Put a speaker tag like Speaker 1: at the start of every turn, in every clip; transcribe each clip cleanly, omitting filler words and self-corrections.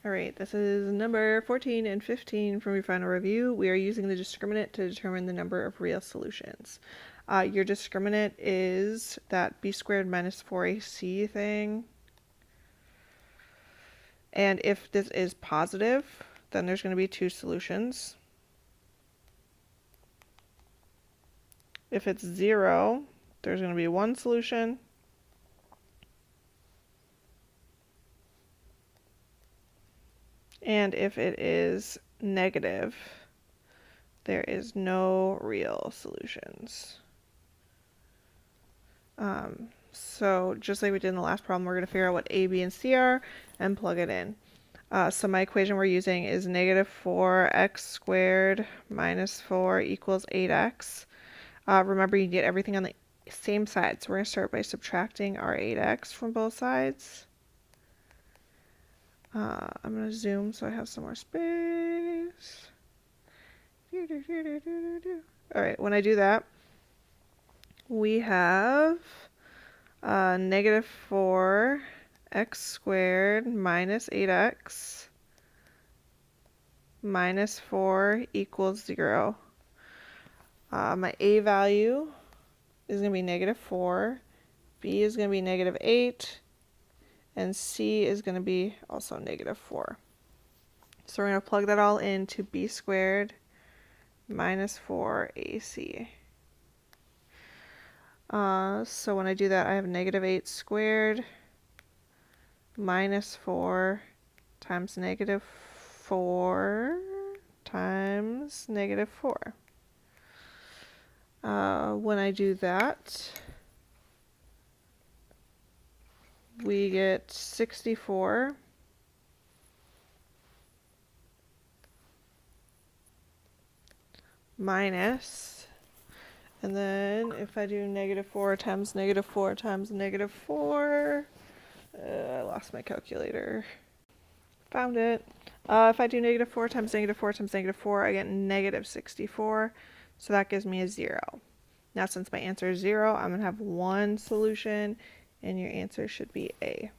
Speaker 1: All right, this is number 14 and 15 from your final review. We are using the discriminant to determine the number of real solutions. Your discriminant is that b squared minus 4ac thing. And if this is positive, then there's going to be two solutions. If it's 0, there's going to be one solution. And if it is negative, there is no real solutions. So just like we did in the last problem, we're going to figure out what A, B, and C are and plug it in. So my equation we're using is negative 4x squared minus 4 equals 8x. Remember, you get everything on the same side, so we're going to start by subtracting our 8x from both sides. I'm going to zoom so I have some more space. Alright, when I do that, we have negative 4x squared minus 8x minus 4 equals 0. My A value is going to be negative 4, B is going to be negative 8, and C is going to be also negative 4. So we're going to plug that all into b squared minus 4ac. So when I do that, I have negative 8 squared minus 4 times negative 4 times negative 4. When I do that, we get 64 minus, and then if I do negative 4 times negative 4 times negative 4, I lost my calculator. Found it. If I do negative 4 times negative 4 times negative 4, I get negative 64. So that gives me a 0. Now since my answer is 0, I'm going to have one solution, and your answer should be A.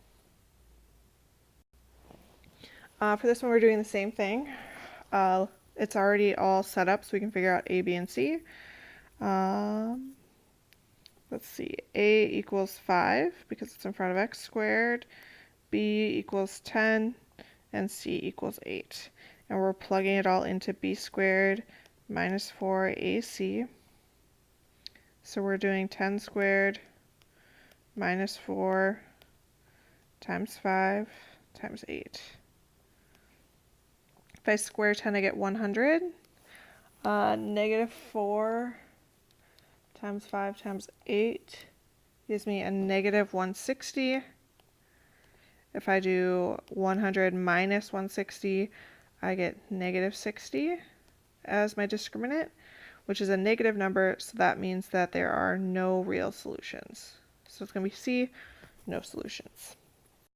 Speaker 1: For this one, we're doing the same thing. It's already all set up, so we can figure out A, B, and C. Let's see. A equals 5, because it's in front of x squared. B equals 10, and C equals 8. And we're plugging it all into b squared minus 4ac. So we're doing 10 squared minus 4 times 5 times 8. If I square 10, I get 100. Negative 4 times 5 times 8 gives me a negative 160. If I do 100 minus 160, I get negative 60 as my discriminant, which is a negative number, so that means that there are no real solutions. So it's going to be C, no solutions.